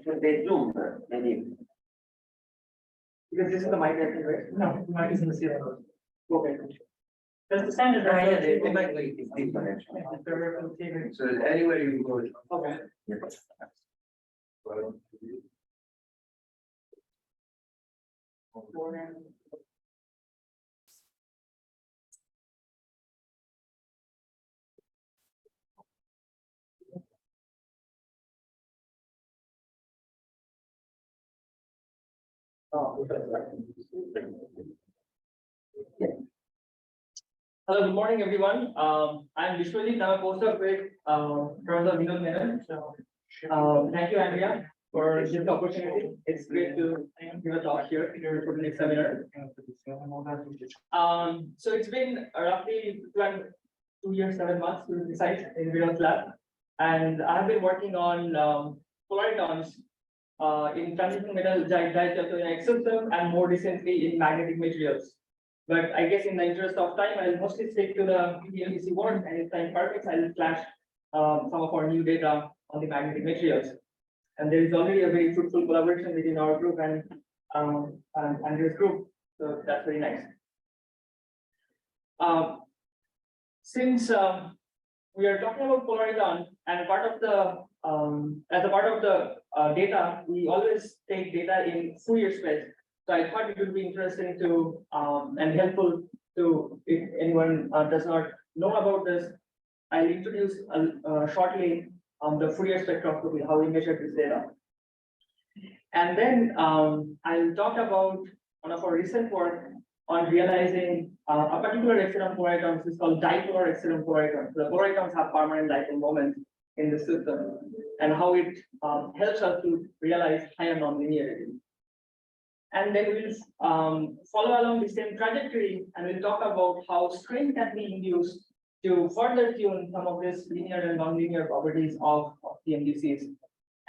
Should they zoom? Maybe. Because this is the mic, I think, right? No, the mic is in the CRO. Okay. That's the standard. Yeah, they typically it's different. So anywhere you go. Okay. Hello, good morning, everyone. I'm Biswajit. I'm a postdoc with Prof. Thank you, Andrea, for this opportunity. It's great to give a talk here for the next seminar. So it's been roughly 2 years, 7 months to the site in Vidal's lab, and I've been working on Polaritons in transition metal dipole system and more recently in magnetic materials. But I guess in the interest of time, I'll mostly stick to the PMDC work, and if time permits, I'll flash some of our new data on the magnetic materials. And there is already a very fruitful collaboration within our group and Andrea's group, so that's very nice. Since we are talking about Polariton, and part of the as a part of the data, we always take data in Fourier space. So I thought it would be interesting to and helpful to, if anyone does not know about this, I'll introduce shortly the Fourier spectroscopy, how we measure this data. And then I'll talk about one of our recent work on realizing a particular exciton polariton, which is called dipolar exciton polariton. So the polaritons have permanent dipole moment in the system, and how it helps us to realize higher nonlinearity. And then we'll follow along the same trajectory, and we'll talk about how strain can be induced to further tune some of these linear and nonlinear properties of PMDCs.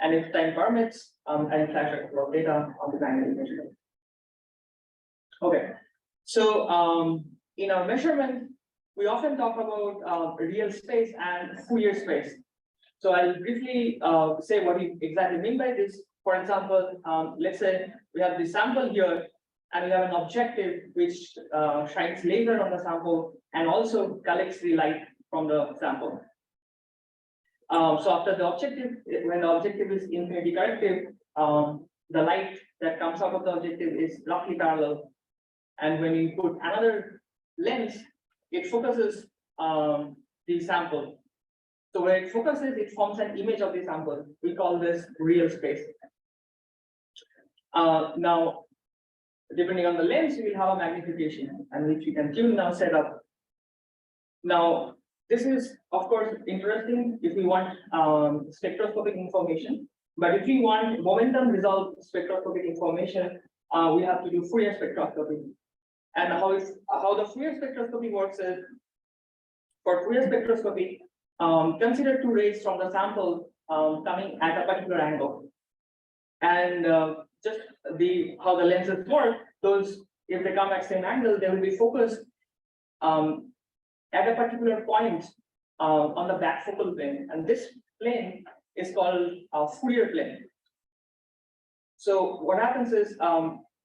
And if time permits, I'll flash a couple of data on the magnetic material. Okay, so in our measurement, we often talk about real space and Fourier space. So I'll briefly say what we exactly mean by this. For example, let's say we have the sample here, and we have an objective which shines laser on the sample and also collects the light from the sample. So after the objective, when the objective is infinity corrective, the light that comes out of the objective is roughly parallel. And when you put another lens, it focuses the sample. So when it focuses, it forms an image of the sample. We call this real space. Now, depending on the lens, we will have a magnification, and which we can tune now set up. Now, this is of course interesting if we want spectroscopic information, but if we want momentum resolved spectroscopic information, we have to do Fourier spectroscopy. And how the Fourier spectroscopy works is, for Fourier spectroscopy, consider two rays from the sample coming at a particular angle, and just how the lenses work. Those, if they come at same angle, they will be focused at a particular point on the back focal plane, and this plane is called Fourier plane. So what happens is,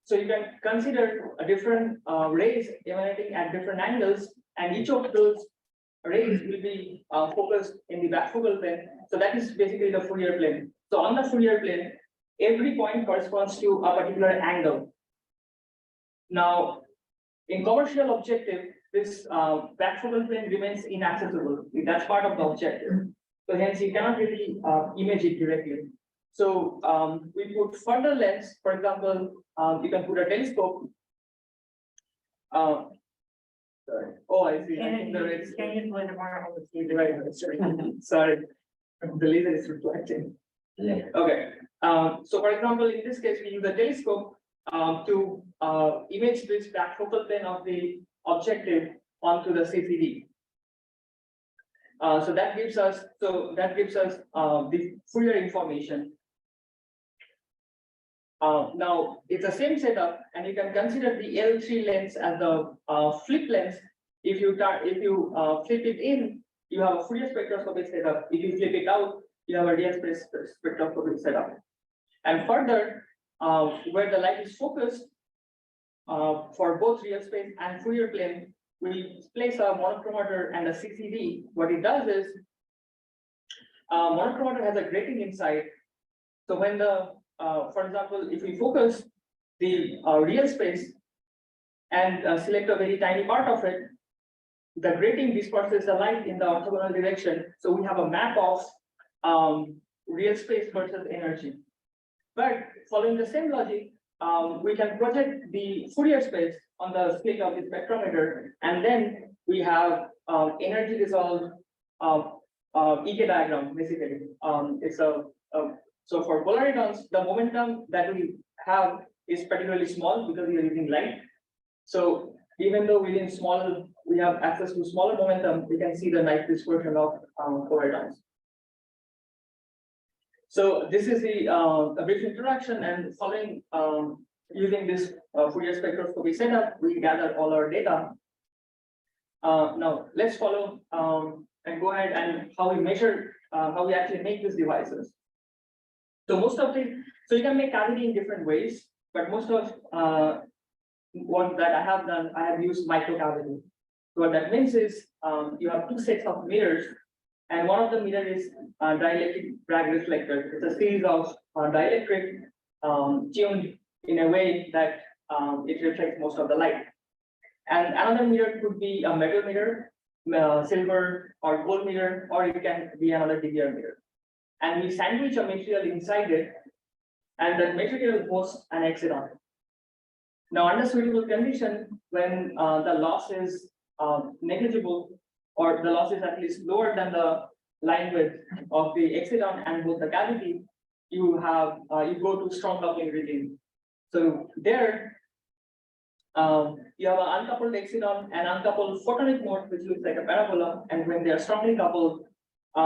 so you can consider a different rays emanating at different angles, and each of those rays will be focused in the back focal plane. So that is basically the Fourier plane. So on the Fourier plane, every point corresponds to a particular angle. Now, in commercial objective, this back focal plane remains inaccessible. That's part of the objective. So hence you cannot really image it directly. So we put further lens. For example, you can put a telescope. Sorry. Oh, I see. Can you put it more on the Right. Sorry, the laser is reflecting. Yeah. Okay. So for example, in this case, we use a telescope to image this back focal plane of the objective onto the CCD. So that gives us the Fourier information. Now it's the same setup, and you can consider the L3 lens as the flip lens. If you flip it in, you have a Fourier spectroscopy setup. If you flip it out, you have a real space spectroscopy setup. And further, where the light is focused, for both real space and Fourier plane, we place a monochromator and a CCD. What it does is, monochromator has a grating inside. So when the, for example, if we focus the real space and select a very tiny part of it, the grating disperses the light in the orthogonal direction. So we have a map of real space versus energy. But following the same logic, we can project the Fourier space on the slit of the spectrometer, and then we have energy resolved EK diagram, basically. It's so for Polaritons, the momentum that we have is particularly small because we are using light. So even though we have access to smaller momentum, we can see the nice dispersion of Polaritons. So this is the a brief introduction, and following using this Fourier spectroscopy setup, we gather all our data. Now let's follow and go ahead and how we measure, how we actually make these devices. So so you can make cavity in different ways, but most of what that I have done, I have used microcavity. So what that means is you have two sets of mirrors, and one of the mirror is dielectric Bragg reflector. It's a series of dielectric tuned in a way that it reflects most of the light. And another mirror could be a metal mirror, silver or gold mirror, or it can be another DBR mirror. And we sandwich a material inside it, and that material hosts an exciton. Now, under suitable condition, when the loss is negligible, or the loss is at least lower than the line width of the exciton and both the cavity, you go to strong coupling regime. So there, you have an uncoupled exciton and uncoupled photonic mode, which looks like a parabola, and when they are strongly coupled,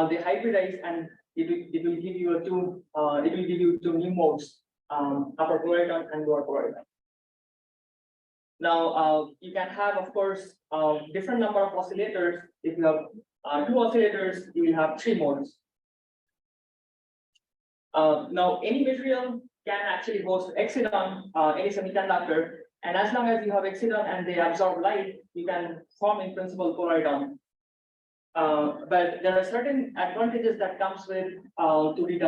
they hybridize, and it will give you two new modes, upper polariton and lower polariton. Now, you can have, of course, different number of oscillators. If you have 2 oscillators, you will have 3 modes. Now, any material can actually host exciton, any semiconductor, and as long as you have exciton and they absorb light, you can form in principle polariton. But there are certain advantages that comes with 2D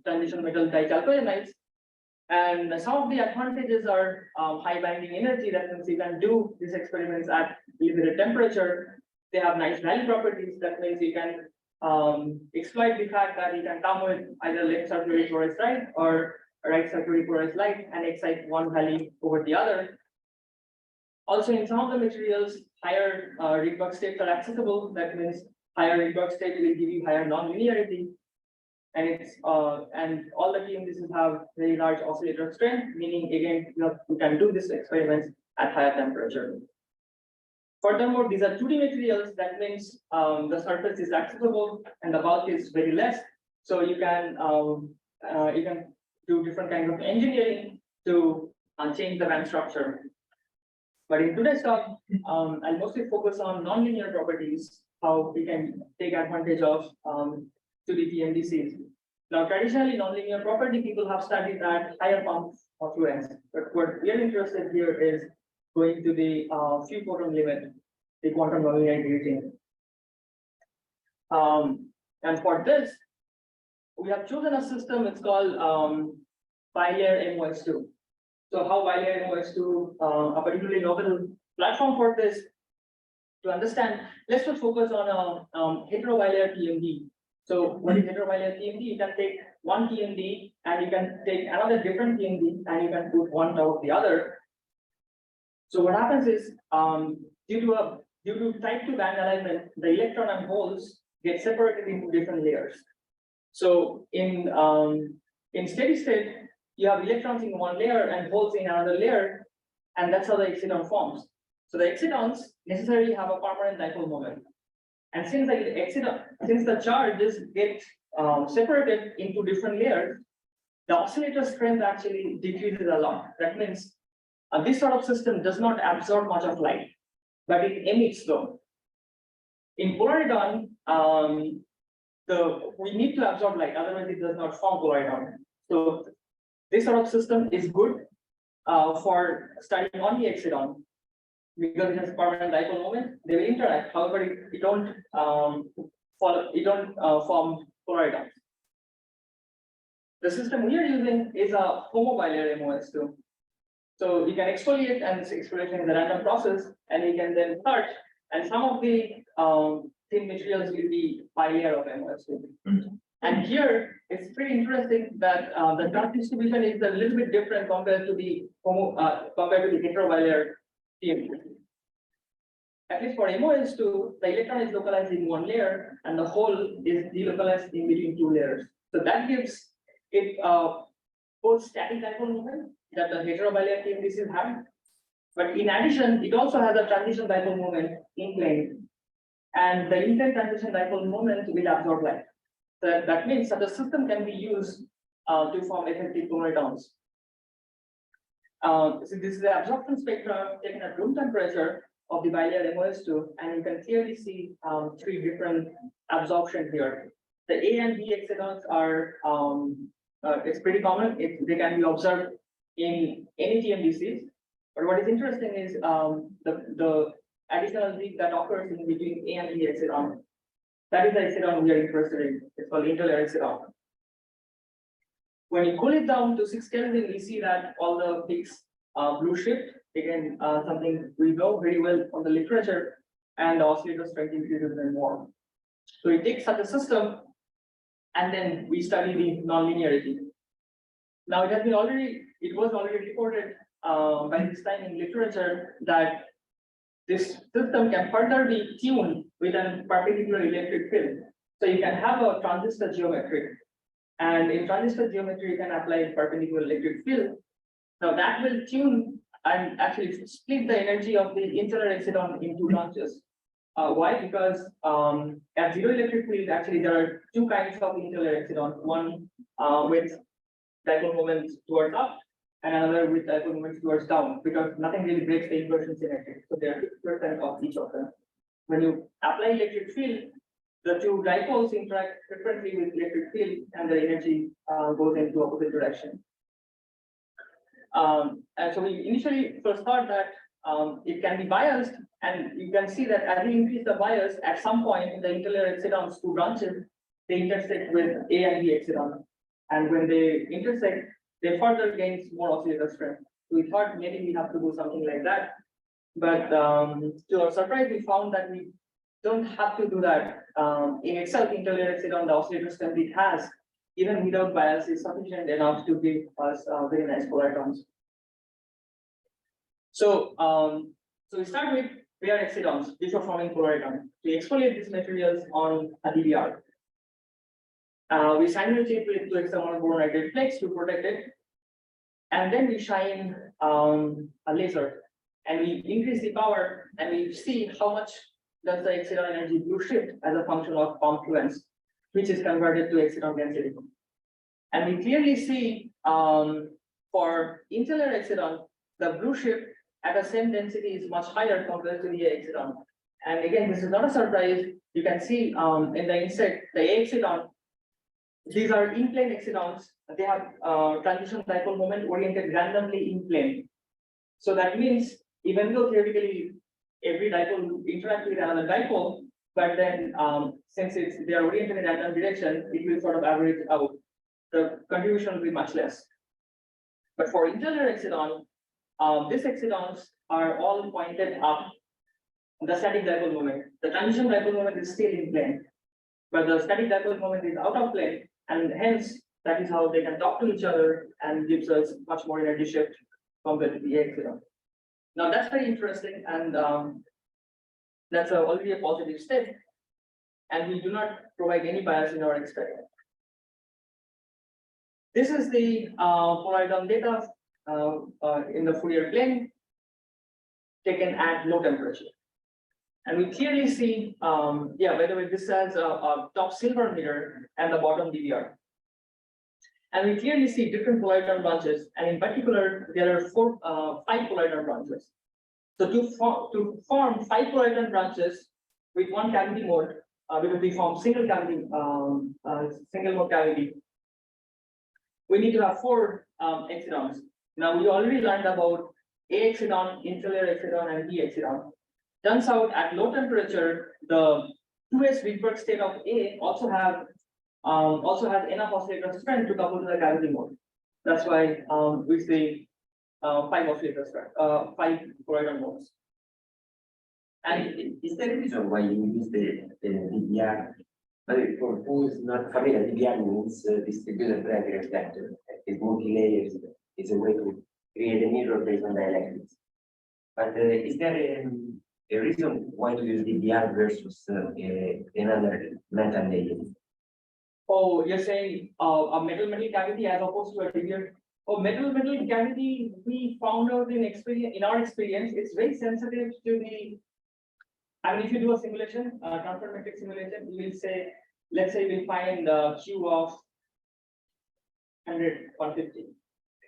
transition metal dichalcogenides. And some of the advantages are high binding energy. That means you can do these experiments at limited temperature. They have nice value properties. That means you can exploit the fact that you can come with either left circularly polarized light or right circularly polarized light and excite one value over the other. Also, in some of the materials, higher Rydberg states are accessible. That means higher Rydberg state will give you higher nonlinearity. And it's and all the TMDCs have very large oscillator strength, meaning again you can do these experiments at higher temperature. Furthermore, these are 2D materials. That means the surface is accessible and the bulk is very less. So you can do different kinds of engineering to change the band structure. But in today's talk, I'll mostly focus on nonlinear properties, how we can take advantage of 2D TMDCs. Now, traditionally, nonlinear property people have studied at higher pump fluence, but what we are interested here is going to the few photon limit, the quantum nonlinearity regime. And for this, we have chosen a system. It's called bilayer MoS2. So how bilayer MoS2, a particularly novel platform for this, to understand, let's just focus on a heterobilayer TMD. So what is heterobilayer TMD? You can take one TMD and you can take another different TMD and you can put one top of the other. So what happens is, due to type 2 band alignment, the electron and holes get separated into different layers. So in steady state, you have electrons in one layer and holes in another layer, and that's how the exciton forms. So the excitons necessarily have a permanent dipole moment. And since the charges get separated into different layers, the oscillator strength actually decreases a lot. That means this sort of system does not absorb much of light, but it emits though. In Polariton, we need to absorb light, otherwise it does not form polariton. So this sort of system is good for studying on the exciton because it has permanent dipole moment. They will interact, however, it don't form polaritons. The system we are using is a homobilayer MoS2. So you can exfoliate, and this exfoliation is a random process, and you can then touch, and some of the thin materials will be bilayer of MoS2. And here it's pretty interesting that the charge distribution is a little bit different compared to the heterobilayer TMT. At least for MoS2, the electron is localized in one layer, and the hole is delocalized in between two layers. So that gives it both static dipole moment that the heterobilayer TMDCs have, but in addition, it also has a transition dipole moment in plane, and the in-plane transition dipole moment will absorb light. So that means that the system can be used to form effective polaritons. So this is the absorption spectra taken at room temperature of the bilayer MoS2, and you can clearly see three different absorption here. The A and B excitons are it's pretty common. They can be observed in any TMDCs. But what is interesting is the additional leak that occurs in between A and B exciton. That is the exciton we are interested in. It's called interlayer exciton. When you cool it down to 6 Kelvin, we see that all the peaks blue shift. Again, something we know very well from the literature, and the oscillator strength increases even more. So we take such a system, and then we study the nonlinearity. Now it was already reported by this time in literature that this system can further be tuned with a perpendicular electric field. So you can have a transistor geometry, and in transistor geometry you can apply perpendicular electric field. Now that will tune and actually split the energy of the interlayer exciton into branches. Why? Because at zero electric field, actually there are two kinds of interlayer exciton. One with dipole moments towards up, and another with dipole moments towards down, because nothing really breaks the inversion symmetry. So there are 50% of each of them. When you apply electric field, the two dipoles interact differently with electric field, and the energy goes into opposite direction. And so we initially first thought that it can be biased, and you can see that as you increase the bias, at some point the interlayer excitons, two branches, they intersect with A and B exciton, and when they intersect, they further gains more oscillator strength. So we thought maybe we have to do something like that, but to our surprise, we found that we don't have to do that. In itself, interlayer exciton, the oscillator strength it has, even without bias, is sufficient enough to give us very nice polaritons. So, so we start with bare excitons before forming polariton. We exfoliate these materials on a DBR. We simulate it with 2x boron nitride flakes to protect it, and then we shine a laser, and we increase the power, and we see how much does the exciton energy blue shift as a function of confluence, which is converted to exciton density. And we clearly see for interlayer exciton, the blue shift at the same density is much higher compared to the A exciton. And again, this is not a surprise. You can see in the insect, the A exciton, these are in-plane excitons. They have transition dipole moment oriented randomly in plane. So that means even though theoretically every dipole will interact with another dipole, but then since they are oriented in random direction, it will sort of average out. The contribution will be much less. But for interlayer exciton, these excitons are all pointed up the static dipole moment. The transition dipole moment is still in plane, but the static dipole moment is out of plane, and hence that is how they can talk to each other and gives us much more energy shift compared to the A exciton. Now that's very interesting, and that's already a positive step, and we do not provide any bias in our experiment. This is the polariton data in the Fourier plane taken at low temperature. And we clearly see, by the way, this has a top silver mirror and the bottom DVR. And we clearly see different polariton branches, and in particular, there are 5 polariton branches. So to form 5 polariton branches with one cavity mode, because we form single cavity, single mode cavity, we need to have four excitons. Now we already learned about A exciton, interlayer exciton, and B exciton. Turns out at low temperature, the 2s Rydberg state of A also has enough oscillator strength to couple to the cavity mode. That's why we say 5 oscillator strength, 5 Polaritons modes. And is there a reason why you use the DBR? But for who is not familiar, DBR means distributed Bragg reflector. It's multi-layers. It's a way to create a mirror based on dielectrics. But is there a reason why to use DBR versus another metal layer? oh, you're saying a metal cavity as opposed to a DBR? Oh, metal cavity, we found out in our experience, it's very sensitive to the. I mean, if you do a simulation, transfer matrix simulation, you will say, let's say we find the Q of 100, 150.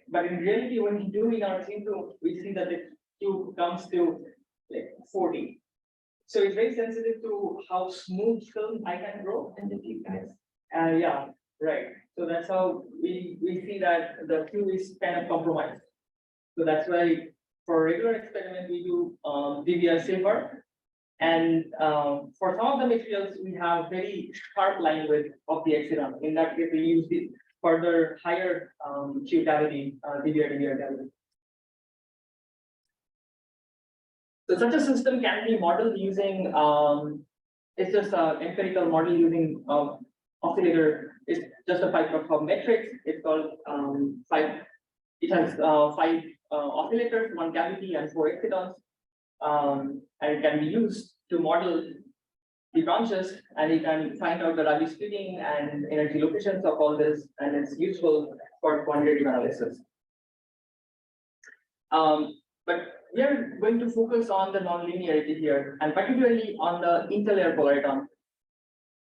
But in reality, when we do in our simple, we see that the Q comes to like 40. So it's very sensitive to how smooth film I can grow. And the thickness. Yeah, right. So that's how we see that the Q is kind of compromised. So that's why for regular experiment, we do DBR silver. And for some of the materials, we have very sharp line width of the exciton. In that case, we use the further higher Q cavity, DBR cavity. So such a system can be modeled using, it's just an empirical model using oscillator. It's just a 5 matrix. It's called 5. It has 5 oscillators, 1 cavity, and 4 excitons. And it can be used to model the branches, and you can find out the Rabi splitting and energy locations of all this, and it's useful for quantitative analysis. But we are going to focus on the nonlinearity here, and particularly on the interlayer polariton.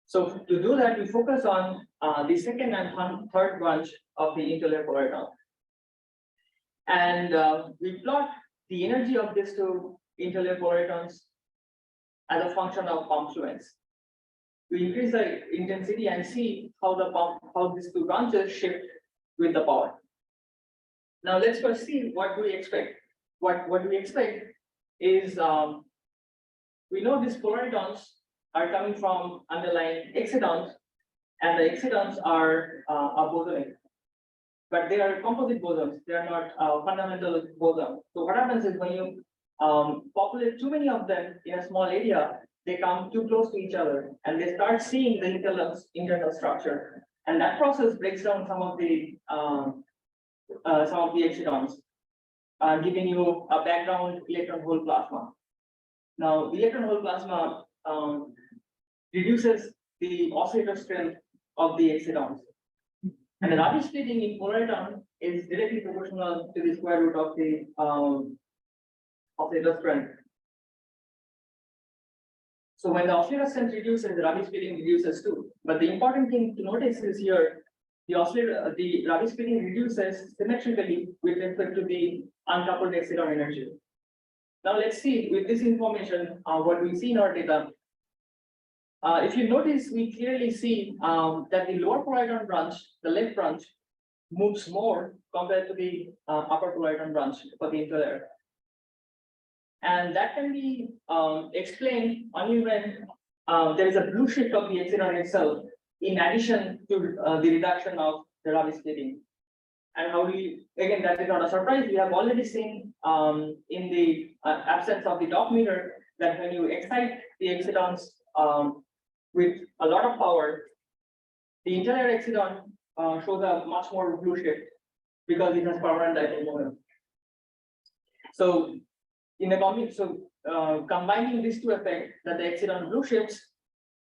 So to do that, we focus on the second and third branch of the interlayer polariton. And we plot the energy of these two interlayer polaritons as a function of pump fluence. We increase the intensity and see how these two branches shift with the power. Now let's first see what we expect. What we expect is we know these polaritons are coming from underlying excitons, and the excitons are bosonic. But they are composite bosons, they are not fundamental bosons. So what happens is when you populate too many of them in a small area, they come too close to each other and they start seeing the internal structure. And that process breaks down some of the excitons, giving you a background electron hole plasma. Now, electron hole plasma reduces the oscillator strength of the excitons. And the Rabi splitting in polariton is directly proportional to the square root of the oscillator strength. So when the oscillator strength reduces, the Rabi splitting reduces too. But the important thing to notice is here, the Rabi splitting reduces symmetrically with respect to the uncoupled exciton energy. Now let's see with this information what we see in our data. If you notice, we clearly see that the lower polariton branch, the left branch, moves more compared to the upper polariton branch for the interlayer. And that can be explained only when there is a blue shift of the exciton itself, in addition to the reduction of the Rabi splitting. And how again, that is not a surprise. We have already seen in the absence of the dot meter that when you excite the excitons with a lot of power, the interlayer exciton shows a much more blue shift because it has permanent dipole moment. So in the combining these two effects, that the exciton blue shifts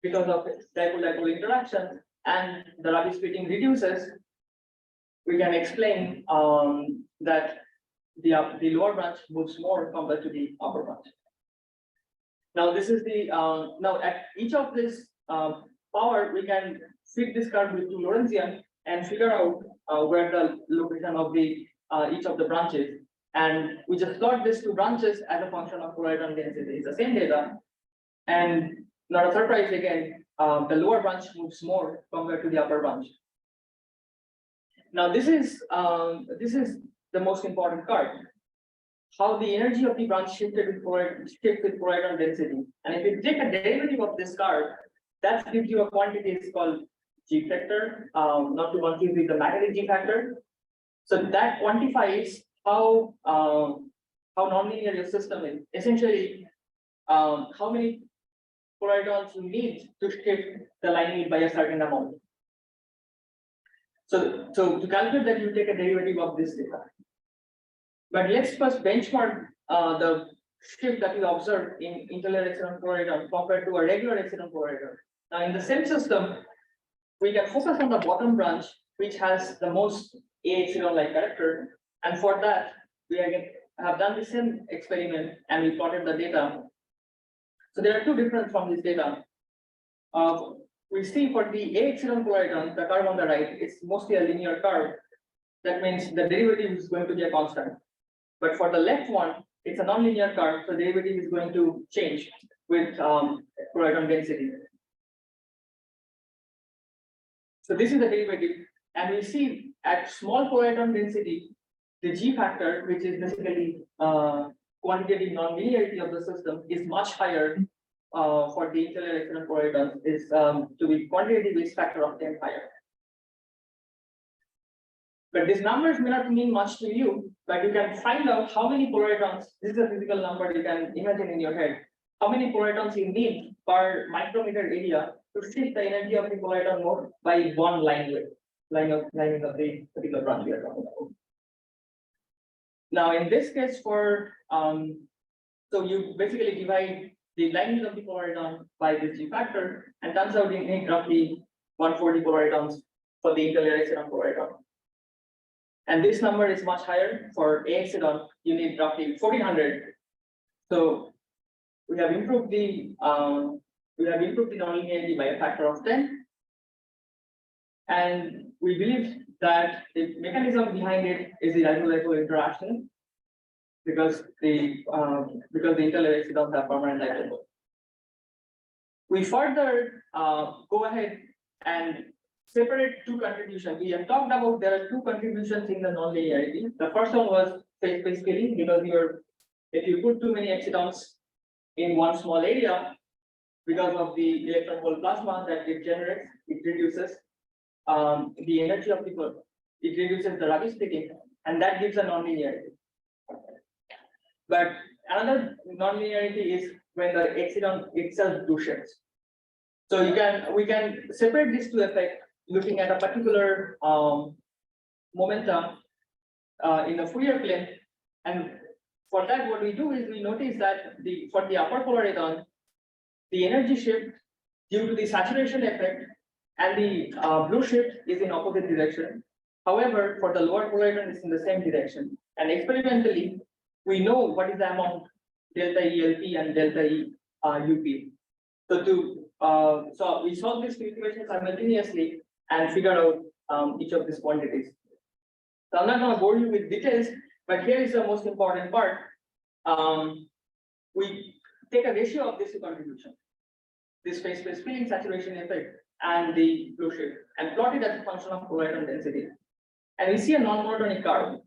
because of dipole-dipole interaction and the Rabi splitting reduces, we can explain that the lower branch moves more compared to the upper branch. Now this is the now at each of this power, we can fit this curve with two Lorentzian and figure out where the location of the each of the branches. And we just plot these two branches as a function of polariton density. It's the same data. And not a surprise again, the lower branch moves more compared to the upper branch. Now, this is the most important part. How the energy of the branch shifted with Polariton density. And if you take a derivative of this curve, that gives you a quantity is called G factor, not to confuse with the magnetic G factor. So that quantifies how nonlinear your system is. Essentially, how many Polaritons you need to shift the line yield by a certain amount. So to calculate that, you take a derivative of this data. But let's first benchmark the shift that we observe in interlayer epsilon polariton compared to a regular epsilon polariton. Now, in the same system, we can focus on the bottom branch, which has the most A epsilon-like character. And for that, we have done the same experiment and we plotted the data. So there are two differences from this data. We see for the A epsilon polariton, the curve on the right, it's mostly a linear curve. That means the derivative is going to be a constant. But for the left one, it's a nonlinear curve, so the derivative is going to change with polariton density. So this is the derivative, and we see at small polariton density, the G factor, which is basically quantitative nonlinearity of the system, is much higher for the interlayer epsilon polariton, is to be quantitative is factor of 10 higher. But these numbers may not mean much to you, but you can find out how many Polaritons, this is a physical number you can imagine in your head, how many Polaritons you need per micrometer area to shift the energy of the Polariton mode by one line of the particular branch we are talking about. Now, in this case, for so you basically divide the line of the Polariton by this G factor, and turns out you need roughly 140 Polaritons for the interlayer epsilon Polariton. And this number is much higher. For A epsilon, you need roughly 1400. So we have improved the nonlinearity by a factor of 10. And we believe that the mechanism behind it is the dipole-dipole interaction, because the interlayer epsilons have permanent dipole. We further go ahead and separate two contributions. We have talked about there are two contributions in the nonlinearity. The first one was phase space scaling, because if you put too many excitons in one small area, because of the electron hole plasma that it generates, it reduces the energy of it reduces the Rabi splitting, and that gives a nonlinearity. But another nonlinearity is when the exciton itself do shifts. So we can separate these two effects looking at a particular momentum in the Fourier plane. And for that, what we do is we notice that for the upper polariton, the energy shift due to the saturation effect and the blue shift is in opposite direction. However, for the lower polariton, it's in the same direction. And experimentally, we know what is the amount delta ELP and delta E UP. So we solve these two equations simultaneously and figure out each of these quantities. So I'm not going to bore you with details, but here is the most important part. We take a ratio of these two contributions, this phase space filling saturation effect and the blue shift, and plot it as a function of polariton density. And we see a non-monotonic curve.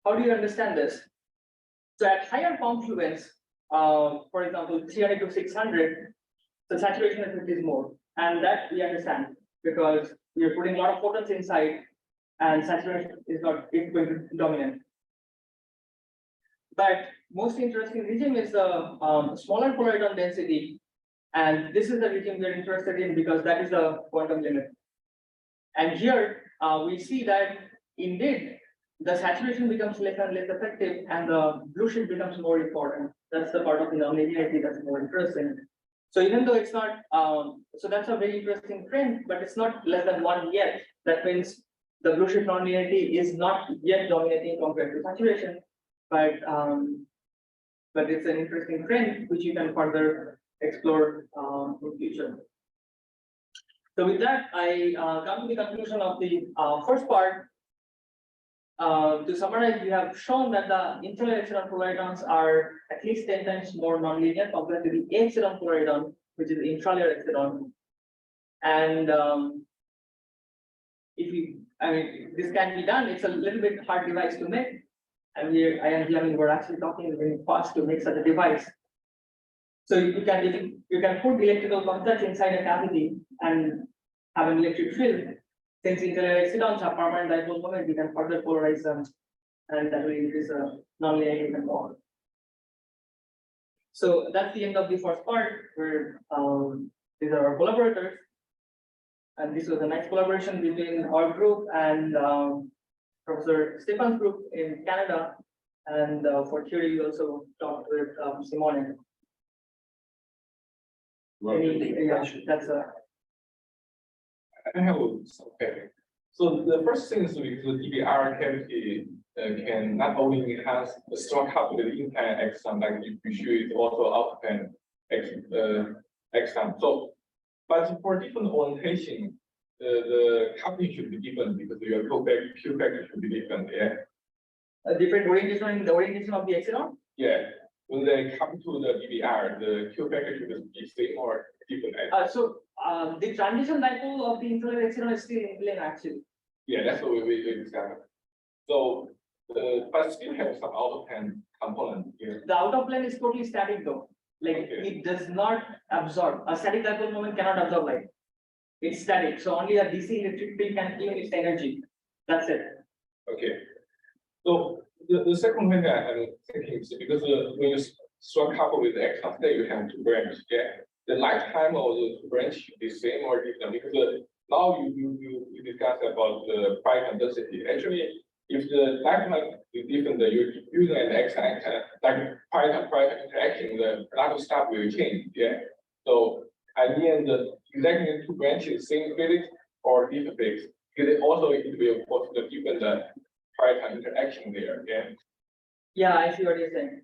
How do you understand this? So at higher confluence, for example, 300 to 600, the saturation effect is more, and that we understand because we are putting a lot of photons inside, and saturation is not going to dominate. But most interesting region is the smaller polariton density, and this is the region we are interested in because that is the quantum limit. And here we see that indeed the saturation becomes less and less effective, and the blue shift becomes more important. That's the part of the nonlinearity that's more interesting. So even though it's not, so that's a very interesting trend, but it's not less than 1 yet. That means the blue shift nonlinearity is not yet dominating compared to saturation, but it's an interesting trend which you can further explore in future. So with that, I come to the conclusion of the first part. To summarize, we have shown that the interlayer epsilon polaritons are at least 10 times more nonlinear compared to the epsilon polariton, which is the intralayer epsilon. And this can be done. It's a little bit hard device to make. And we're actually talking very fast to make such a device. So you can put electrical contacts inside a cavity and have an electric field. Since interlayer excitons have permanent dipole moment, we can further polarize them, and that will increase the nonlinearity and all. So that's the end of the first part, where these are our collaborators. And this was a nice collaboration between our group and Professor Stefan's group in Canada. And for theory, we also talked with Simone. That's a. I have okay. So the first thing is because the DBR cavity can not only enhance the strong coupled in-plane exon, like you show it also out-plane exon. So, but for different orientation, the coupling should be different because your Q factor should be different. Yeah. A different orientation in the orientation of the exon? Yeah. When they come to the DBR, the Q factor should be same or different. The transition dipole of the interlayer exon is still in plane actually. Yeah, that's what we discovered. So, but still have some outer plane component here. The outer plane is totally static though. Like it does not absorb. A static dipole moment cannot absorb light. It's static. So only a DC electric field can give its energy. That's it. Okay. So the second thing I'm thinking is because when you strong couple with the exon state, you have two branches. Yeah. The lifetime of the branch should be same or different because now you discuss about the Polaritons density. Actually, if the lifetime is different, you're using an exon like Polaritons interaction, the lot of stuff will change. Yeah. So I mean the exactly two branches, same physics or different physics. Because also it will cause the different Polaritons interaction there. Yeah. Yeah, I see what you're saying.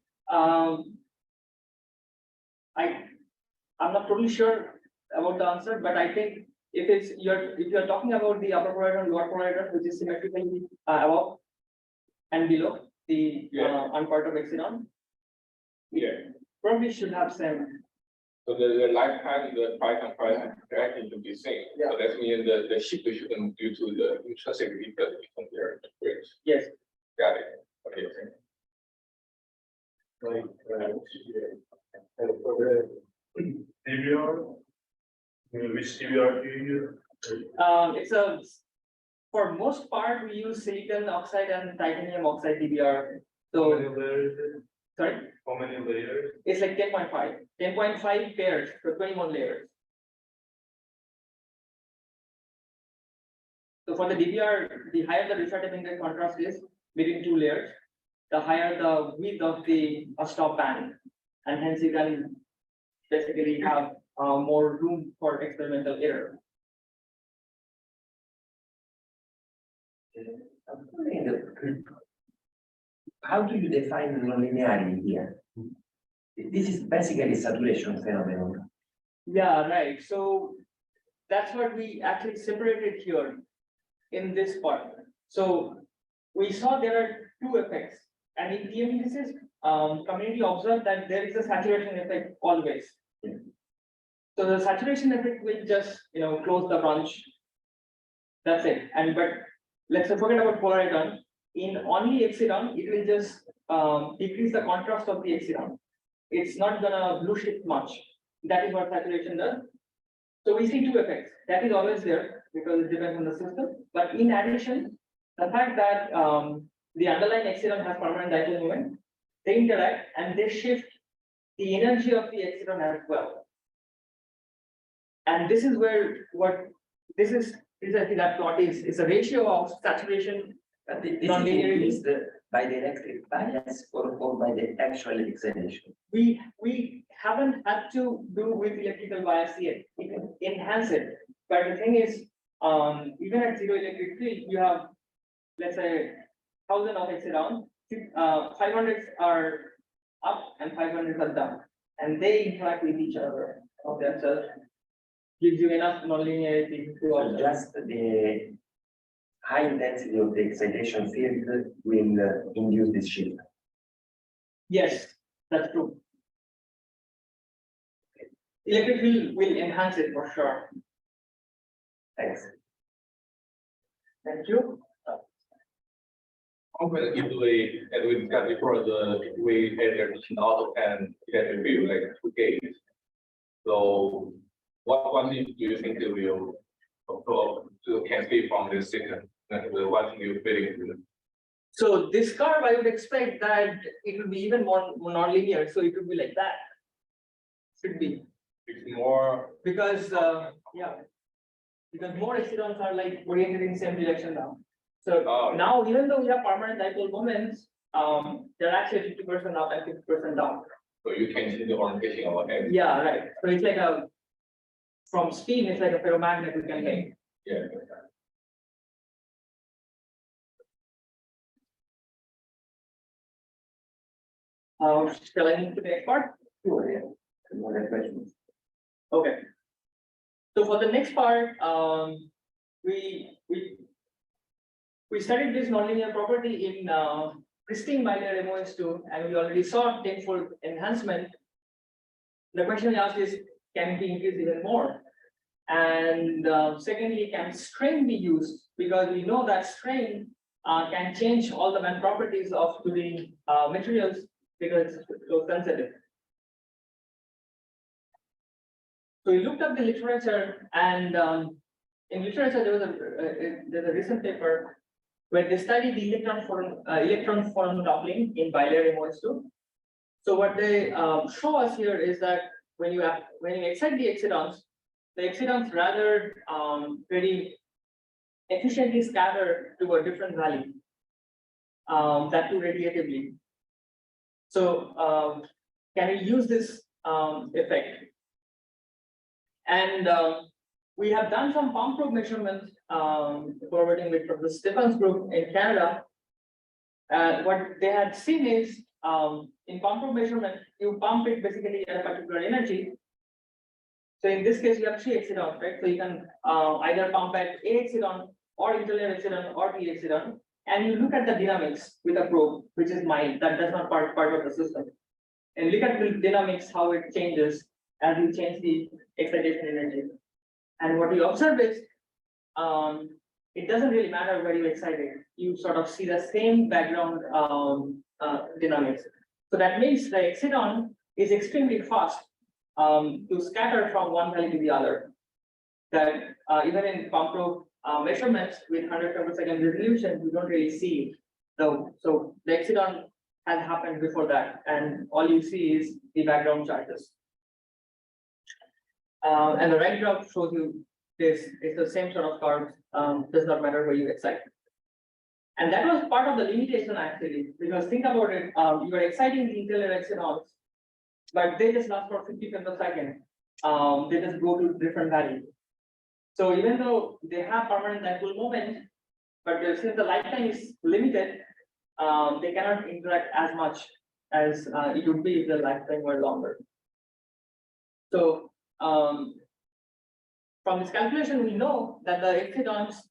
I'm not totally sure about the answer, but I think if you're talking about the upper polariton, lower polariton, which is symmetrically above and below the unperturbed exciton, probably should have same. So the lifetime, the Polaritons interaction should be same. Yeah. So that means the shift shouldn't due to the intrinsic difference between their branch. Yes. Got it. Okay. And for the DBR, which DBR do you use? For most part, we use silicon oxide and titanium oxide DBR. How So, many layers is it? sorry, How many layers? it's like 10.5. 10.5 pairs, so 21 layers. So for the DBR, the higher the refractive index contrast is between two layers, the higher the width of the stop band, and hence you can basically have more room for experimental error. How do you define nonlinearity here? This is basically a saturation phenomenon. Yeah, right. So that's what we actually separated here in this part. So we saw there are two effects, and in TM this is community observed that there is a saturation effect always. So the saturation effect will just close the bunch. That's it. But let's forget about polariton. In only exciton, it will just decrease the contrast of the exciton. It's not gonna blue shift much. That is what saturation does. So we see two effects. That is always there because it depends on the system. But in addition, the fact that the underlying exciton has permanent dipole moment, they interact and they shift the energy of the exciton as well. And this is where this is exactly that plot is a ratio of saturation. This is increased by the electric bias or by the actual excitation. We haven't had to do with electrical bias yet. We can enhance it. But the thing is, even at zero electric field, you have, let's say, 1,000 of exciton, 500 are up and 500 are down, and they interact with each other of themselves. Gives you enough nonlinearity to Just the high intensity of the excitation field will induce this shift. Yes, that's true. Electric field will enhance it for sure. Thanks. Thank you. Often if we, as we discussed before, we enter out and get a view like 2 gates. So what thing do you think you will can see from this signal? What thing you feeling? So this curve, I would expect that it will be even more nonlinear. So it would be like that. Should be. It's more Because because more excitons are like oriented in same direction now. So now even though we have permanent dipole moments, they're actually 50% up and 50% down. so you can see the orientation of it. Yeah, right. So it's like from spin, it's like a ferromagnet we can make. Yeah. Shall I move to the next part? Sure, yeah. No other questions? Okay. So for the next part, we studied this nonlinear property in pristine bilayer MoS2, and we already saw tenfold enhancement. The question we asked is, can it be increased even more? And secondly, can strain be used? Because we know that strain can change all the band properties of the materials because it's so sensitive. So we looked up the literature, and in literature there's a recent paper where they studied the electron phonon doubling in bilayer MoS2. So what they show us here is that when you excite the excitons rather very efficiently scatter to a different value, that too radiatively. So can we use this effect? And we have done some pump probe measurements forwarding with Prof. Stefan's group in Canada. What they had seen is in pump probe measurement, you pump it basically at a particular energy. So in this case, you have 3 excitons, right? So you can either pump at A exciton or interlayer exciton or B exciton, and you look at the dynamics with a probe, which is mild, that does not part of the system. And look at the dynamics, how it changes as you change the excitation energy. And what you observe is, it doesn't really matter where you excite it. You sort of see the same background dynamics. So that means the exciton is extremely fast to scatter from one value to the other. That even in pump probe measurements with 100 femtosecond resolution, you don't really see it. So the exciton has happened before that, and all you see is the background charges. And the right graph shows you this is the same sort of curve, does not matter where you excite. And that was part of the limitation actually, because think about it, you are exciting the interlayer excitons, but they just last for 50 femtoseconds. They just go to different values. So even though they have permanent dipole moment, but since the lifetime is limited, they cannot interact as much as it would be if the lifetime were longer. So from this calculation, we know that the excitons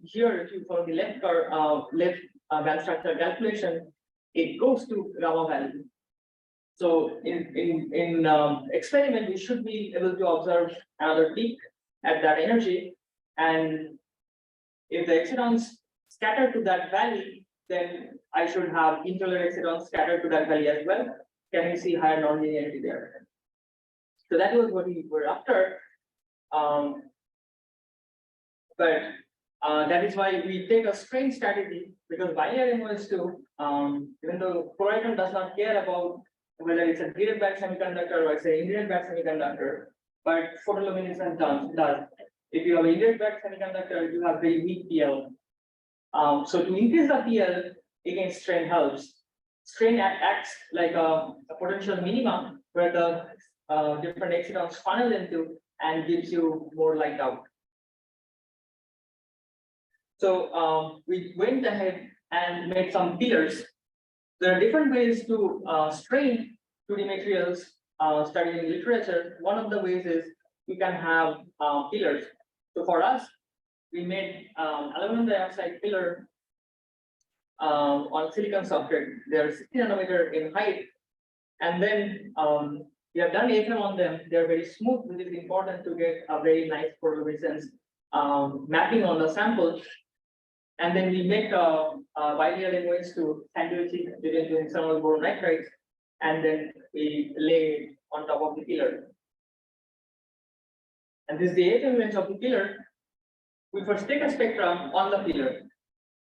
here, if you follow the left band structure calculation, it goes to gamma value. So in experiment, we should be able to observe another peak at that energy, and if the excitons scatter to that value, then I should have interlayer excitons scattered to that value as well. Can we see higher nonlinearity there? So that was what we were after. But that is why we take a strain strategy, because bilayer MoS2, even though Polariton does not care about whether it's a direct back semiconductor or it's an indirect back semiconductor, but photoluminescence does. If you have an indirect back semiconductor, you have very weak PL. So to increase the PL, again, strain helps. Strain acts like a potential minima where the different excitons funnel into and gives you more light out. So we went ahead and made some pillars. There are different ways to strain 2D materials studied in literature. One of the ways is you can have pillars. So for us, we made aluminum dioxide pillar on silicon substrate. They are 60 nanometer in height, and then we have done AFM on them. They are very smooth, which is important to get a very nice photoluminescence mapping on the sample. And then we make a bilayer MoS2 sandwiching between external boron nitrides, and then we lay it on top of the pillar. And this is the eighth image of the pillar. We first take a spectrum on the pillar,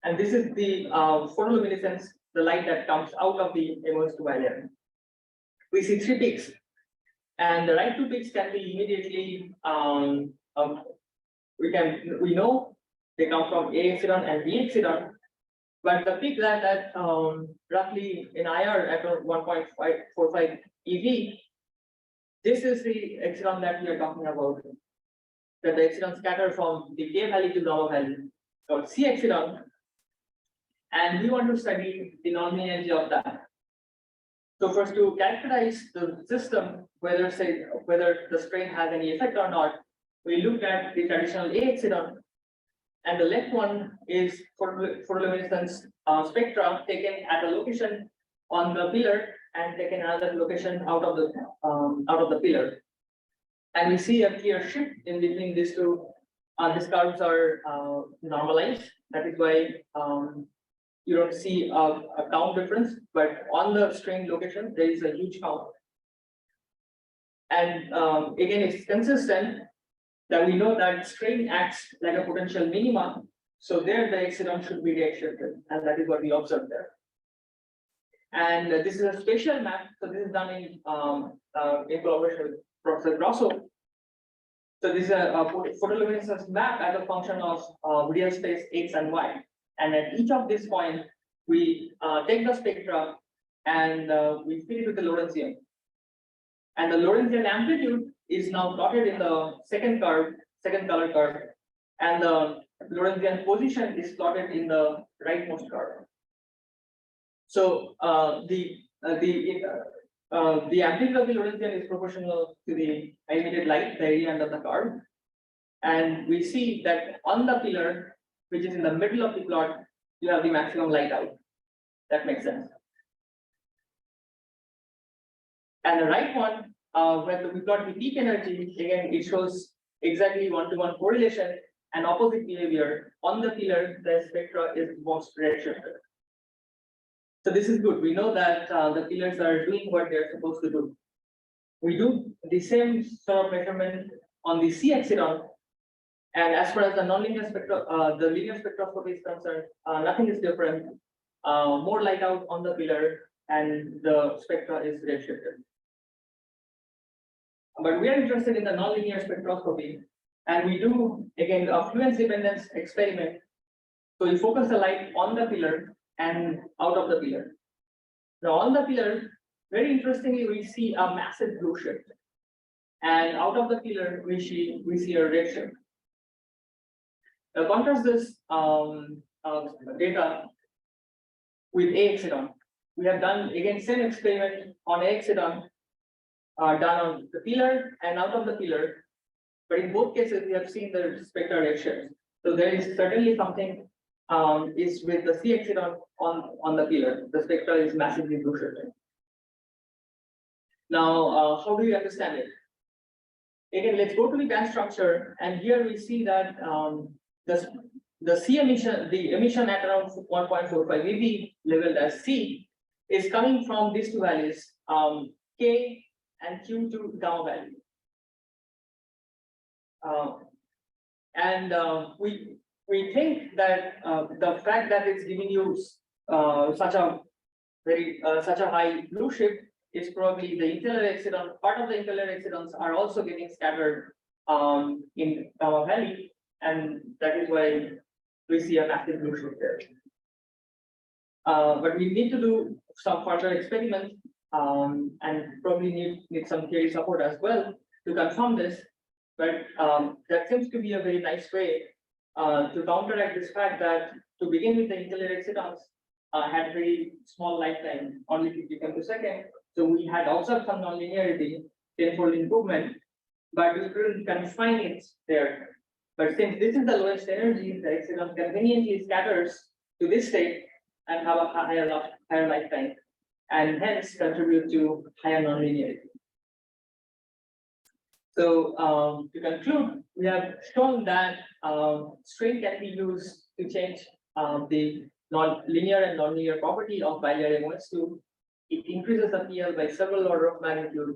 and this is the photoluminescence, the light that comes out of the MoS2 bilayer. We see 3 peaks, and the right 2 peaks can be immediately we know they come from A epsilon and B epsilon, but the peak that roughly in IR at 1.545 EV, this is the epsilon that we are talking about. That the epsilon scatter from the K valley to gamma valley, called C epsilon, and we want to study the nonlinearity of that. So first, to characterize the system, whether the strain has any effect or not, we looked at the traditional A epsilon, and the left one is photoluminescence spectra taken at a location on the pillar and taken another location out of the pillar. And we see a clear shift in between these two. These curves are normalized. That is why you don't see a count difference, but on the strain location, there is a huge count. And again, it's consistent that we know that strain acts like a potential minima. So there the epsilon should be readshifted, and that is what we observed there. And this is a spatial map. So this is done in collaboration with Professor Grosso. So this is a photoluminescence map as a function of real space X and Y. And at each of these points, we take the spectra and we feed it with the Lorentzian. And the Lorentzian amplitude is now plotted in the second color curve, and the Lorentzian position is plotted in the rightmost curve. So the amplitude of the Lorentzian is proportional to the emitted light, the area under the curve, and we see that on the pillar, which is in the middle of the plot, you have the maximum light out. That makes sense. And the right one, when we plot the peak energy, again, it shows exactly one-to-one correlation and opposite behavior. On the pillar, the spectra is most redshifted. So this is good. We know that the pillars are doing what they're supposed to do. We do the same sort of measurement on the C epsilon, and as far as the nonlinear the linear spectroscopy is concerned, nothing is different. More light out on the pillar, and the spectra is redshifted. But we are interested in the nonlinear spectroscopy, and we do again a fluence dependence experiment. So we focus the light on the pillar and out of the pillar. Now on the pillar, very interestingly, we see a massive blue shift, and out of the pillar we see a red shift. Now contrast this data with A epsilon. We have done again same experiment on A epsilon, done on the pillar and out of the pillar, but in both cases we have seen the spectral red shift. So there is certainly something is with the C epsilon on the pillar. The spectra is massively blue shifted. Now, how do you understand it? Again, let's go to the band structure, and here we see that the C emission, the emission at around 1.45 eV labeled as C, is coming from these two values, K and Q to gamma value. We think that the fact that it's giving you such a high blue shift is probably the interstellar epsilon. Part of the interstellar epsilons are also getting scattered in gamma valley, and that is why we see a massive blue shift there. But we need to do some further experiments and probably need some theory support as well to confirm this. But that seems to be a very nice way to counteract this fact that to begin with, the interstellar epsilons had very small lifetime, only 50 femtoseconds. So we had observed some nonlinearity, tenfold improvement, but we couldn't confine it there. But since this is the lowest energy, the epsilon conveniently scatters to this state and have a higher lifetime, and hence contribute to higher nonlinearity. So to conclude, we have shown that strain can be used to change the non-linear and non-linear property of bilayer MoS2. It increases the PL by several order of magnitude.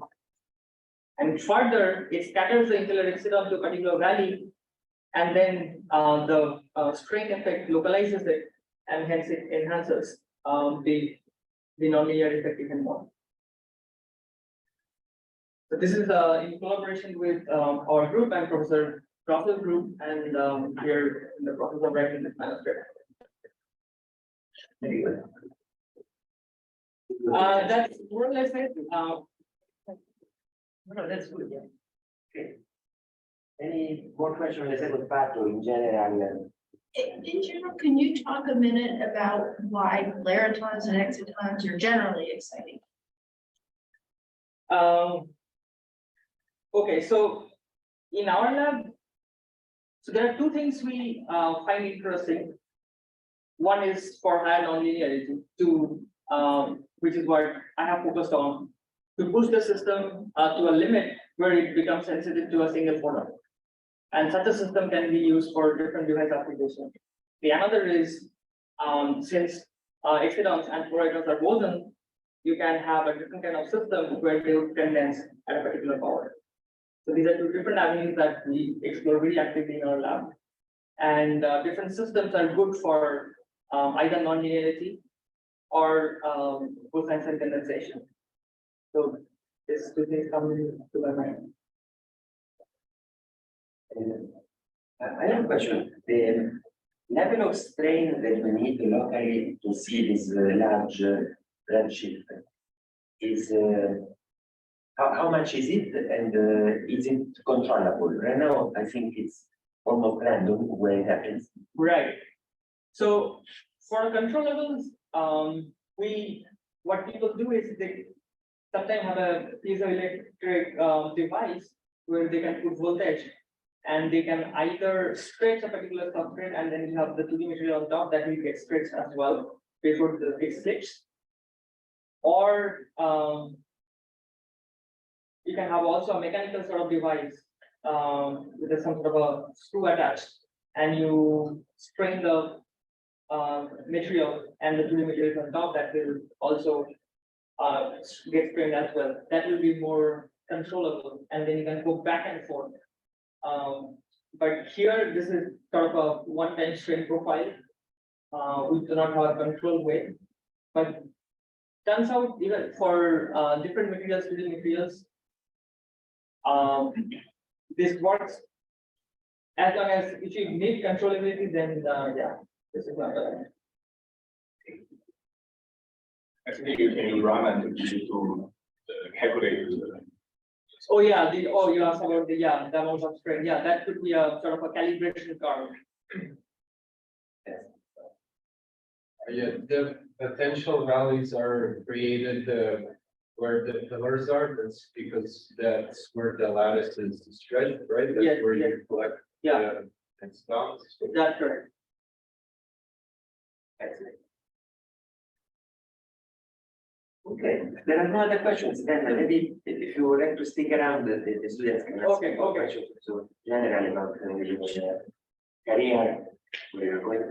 And further, it scatters the insular exciton to a particular valley, and then the strain effect localizes it, and hence it enhances the nonlinear effect even more. So this is in collaboration with our group and Professor Prof's group, and we are in the process of writing this manuscript. Very good. That's more or less it. No, that's good, yeah. Okay. Any more questions on the second part or in general? In general, can you talk a minute about why Polaritons and excitons are generally exciting? Okay, so in our lab, so there are two things we find interesting. One is for higher nonlinearity, which is what I have focused on, to push the system to a limit where it becomes sensitive to a single photon. And such a system can be used for different device applications. The another is, since excitons and polaritons are boson, you can have a different kind of system where they would condense at a particular power. So these are two different avenues that we explore very actively in our lab. And different systems are good for either nonlinearity or cosine and condensation. So these two things come to my mind. I have a question. The level of strain that we need locally to see this large redshift is how much is it, and is it controllable? Right now, I think it's almost random where it happens. Right. So for controllables, what people do is they sometimes have a piezoelectric device where they can put voltage, and they can either stretch a particular substrate, and then you have the 2D material on top that will get stretched as well before it splits. Or you can have also a mechanical sort of device with some sort of a screw attached, and you strain the material, and the 2D material on top that will also get strained as well. That will be more controllable, and then you can go back and forth. But here, this is sort of a one-time strain profile. We do not have a control way, but turns out even for different materials, 2D materials, this works as long as if you need controllability, then yeah, this is not a. I think you can run and to calculate. Oh yeah, you asked about the amount of strain. Yeah, that could be a sort of a calibration curve. Yeah, the potential values are created where the pillars are. That's because that's where the lattice is stretched, right? That's Yes, where yes. you collect Yeah, and stops. that's correct. Okay, there are no other questions. Then maybe if you would like to stick around, the students can ask Okay, more okay. questions. So generally about your career, where you're going,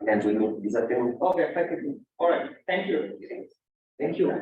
and then we meet this afternoon. Okay, perfectly. All right, thank you. Thank you.